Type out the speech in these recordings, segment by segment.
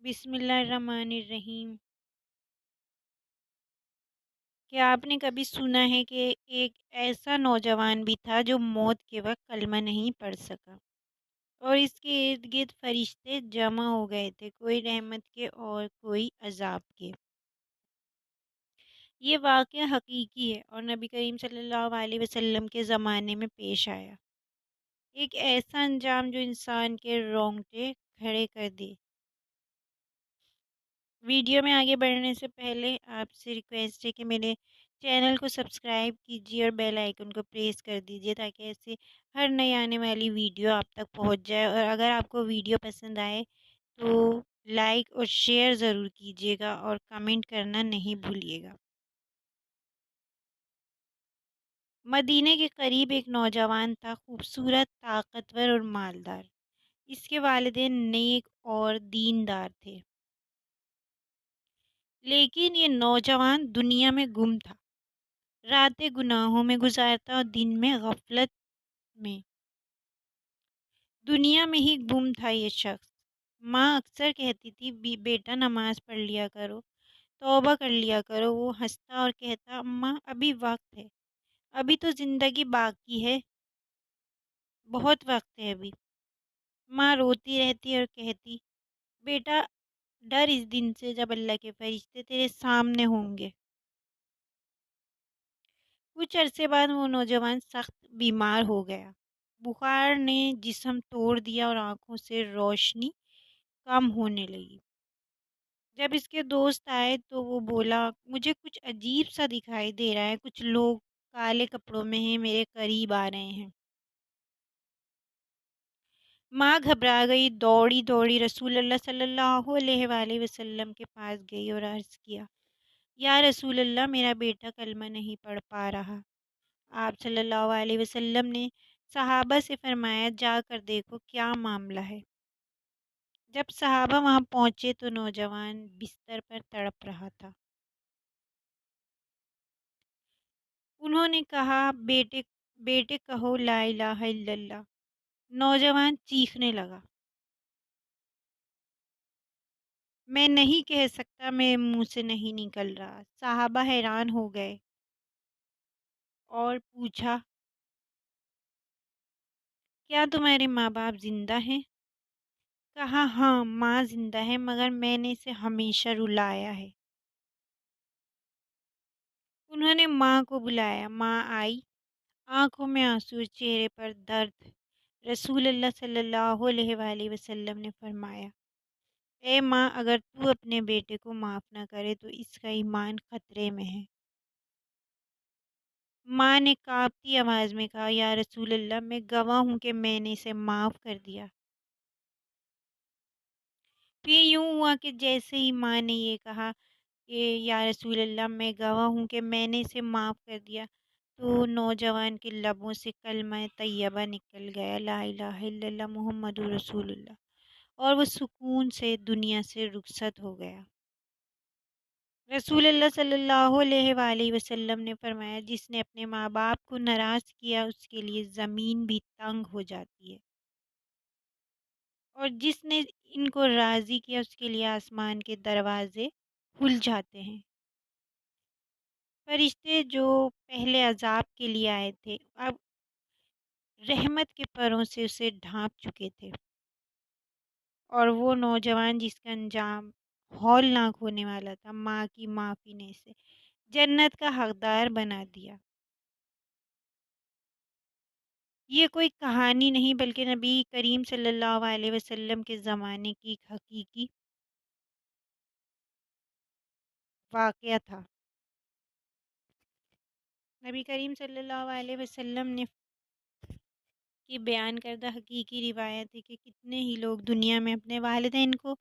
بسم اللہ الرحمن الرحیم۔ کیا آپ نے کبھی سنا ہے کہ ایک ایسا نوجوان بھی تھا جو موت کے وقت کلمہ نہیں پڑھ سکا اور اس کے ارد گرد فرشتے جمع ہو گئے تھے، کوئی رحمت کے اور کوئی عذاب کے۔ یہ واقعہ حقیقی ہے اور نبی کریم صلی اللہ علیہ وسلم کے زمانے میں پیش آیا۔ ایک ایسا انجام جو انسان کے رونگٹے کھڑے کر دے۔ ویڈیو میں آگے بڑھنے سے پہلے آپ سے ریکویسٹ ہے کہ میرے چینل کو سبسکرائب کیجیے اور بیل آئیکن کو پریس کر دیجیے تاکہ ایسے ہر نئی آنے والی ویڈیو آپ تک پہنچ جائے، اور اگر آپ کو ویڈیو پسند آئے تو لائک اور شیئر ضرور کیجیے گا اور کمنٹ کرنا نہیں بھولیے گا۔ مدینہ کے قریب ایک نوجوان تھا، خوبصورت، طاقتور اور مالدار۔ اس کے والدین نیک اور دیندار تھے، لیکن یہ نوجوان دنیا میں گم تھا۔ راتیں گناہوں میں گزارتا اور دن میں غفلت میں۔ دنیا میں ہی گم تھا یہ شخص۔ ماں اکثر کہتی تھی بیٹا نماز پڑھ لیا کرو، توبہ کر لیا کرو۔ وہ ہنستا اور کہتا اماں ابھی وقت ہے، ابھی تو زندگی باقی ہے، بہت وقت ہے ابھی۔ ماں روتی رہتی اور کہتی بیٹا ڈر اس دن سے جب اللہ کے فرشتے تیرے سامنے ہوں گے۔ کچھ عرصے بعد وہ نوجوان سخت بیمار ہو گیا۔ بخار نے جسم توڑ دیا اور آنکھوں سے روشنی کم ہونے لگی۔ جب اس کے دوست آئے تو وہ بولا مجھے کچھ عجیب سا دکھائی دے رہا ہے، کچھ لوگ کالے کپڑوں میں ہیں، میرے قریب آ رہے ہیں۔ ماں گھبرا گئی، دوڑی دوڑی رسول اللہ صلی اللہ علیہ وآلہ وسلم کے پاس گئی اور عرض کیا یا رسول اللہ، میرا بیٹا کلمہ نہیں پڑھ پا رہا۔ آپ صلی اللہ علیہ وسلم نے صحابہ سے فرمایا جا کر دیکھو کیا معاملہ ہے۔ جب صحابہ وہاں پہنچے تو نوجوان بستر پر تڑپ رہا تھا۔ انہوں نے کہا بیٹے بیٹے کہو لا الہ الا اللہ۔ نوجوان چیخنے لگا میں نہیں کہہ سکتا، میرے منہ سے نہیں نکل رہا۔ صحابہ حیران ہو گئے اور پوچھا کیا تمہارے ماں باپ زندہ ہیں؟ کہا ہاں ماں زندہ ہے، مگر میں نے اسے ہمیشہ رلایا ہے۔ انہوں نے ماں کو بلایا، ماں آئی، آنکھوں میں آنسو اور چہرے پر درد۔ رسول اللہ صلی اللہ علیہ وآلہ وسلم نے فرمایا اے ماں، اگر تو اپنے بیٹے کو معاف نہ کرے تو اس کا ایمان خطرے میں ہے۔ ماں نے کانپتی آواز میں کہا یا رسول اللہ، میں گواہ ہوں کہ میں نے اسے معاف کر دیا۔ پھر یوں ہوا کہ جیسے ہی ماں نے یہ کہا کہ یا رسول اللہ میں گواہ ہوں کہ میں نے اسے معاف کر دیا، تو نوجوان کے لبوں سے کلمہ طیبہ نکل گیا، لا الہ الا اللہ محمد رسول اللہ، اور وہ سکون سے دنیا سے رخصت ہو گیا۔ رسول اللہ صلی اللہ علیہ وآلہ وسلم نے فرمایا جس نے اپنے ماں باپ کو ناراض کیا اس کے لیے زمین بھی تنگ ہو جاتی ہے، اور جس نے ان کو راضی کیا اس کے لیے آسمان کے دروازے کھل جاتے ہیں۔ فرشتے جو پہلے عذاب کے لیے آئے تھے اب رحمت کے پروں سے اسے ڈھانپ چکے تھے، اور وہ نوجوان جس کا انجام ہولناک ہونے والا تھا، ماں کی معافی نے اسے جنت کا حقدار بنا دیا۔ یہ کوئی کہانی نہیں بلکہ نبی کریم صلی اللہ علیہ وسلم کے زمانے کی ایک حقیقی واقعہ تھا۔ نبی کریم صلی اللہ علیہ وسلم نے کی بیان کردہ حقیقی روایت ہے کہ کتنے ہی لوگ دنیا میں اپنے والدین کو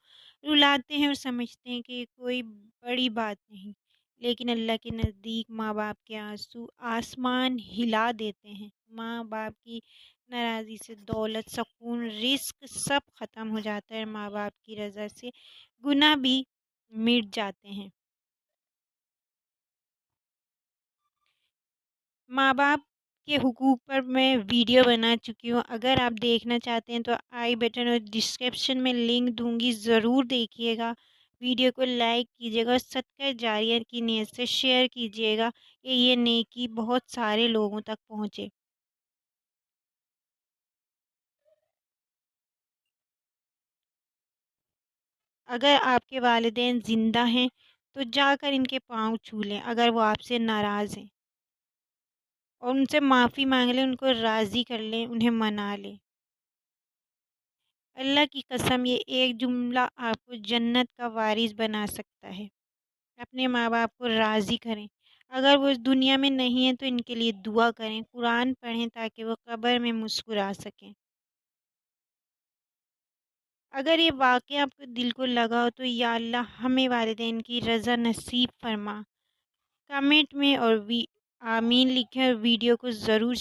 رلاتے ہیں اور سمجھتے ہیں کہ یہ کوئی بڑی بات نہیں، لیکن اللہ کے نزدیک ماں باپ کے آنسو آسمان ہلا دیتے ہیں۔ ماں باپ کی ناراضی سے دولت، سکون، رزق سب ختم ہو جاتا ہے، ماں باپ کی رضا سے گناہ بھی مٹ جاتے ہیں۔ ماں باپ کے حقوق پر میں ویڈیو بنا چکی ہوں، اگر آپ دیکھنا چاہتے ہیں تو آئی بٹن اور ڈسکرپشن میں لنک دوں گی، ضرور دیکھیے گا۔ ویڈیو کو لائک کیجیے گا اور صدقہ جاریہ کی نیت سے شیئر کیجیے گا کہ یہ نیکی بہت سارے لوگوں تک پہنچے۔ اگر آپ کے والدین زندہ ہیں تو جا کر ان کے پاؤں چھو لیں، اگر وہ آپ سے ناراض ہیں، اور ان سے معافی مانگ لیں، ان کو راضی کر لیں، انہیں منا لیں۔ اللہ کی قسم، یہ ایک جملہ آپ کو جنت کا وارث بنا سکتا ہے۔ اپنے ماں باپ کو راضی کریں، اگر وہ اس دنیا میں نہیں ہیں تو ان کے لیے دعا کریں، قرآن پڑھیں تاکہ وہ قبر میں مسکرا سکیں۔ اگر یہ واقعہ آپ کو دل کو لگا ہو تو یا اللہ ہمیں والدین کی رضا نصیب فرما۔ کمنٹ میں اور آمین لکھیں اور ویڈیو کو ضرور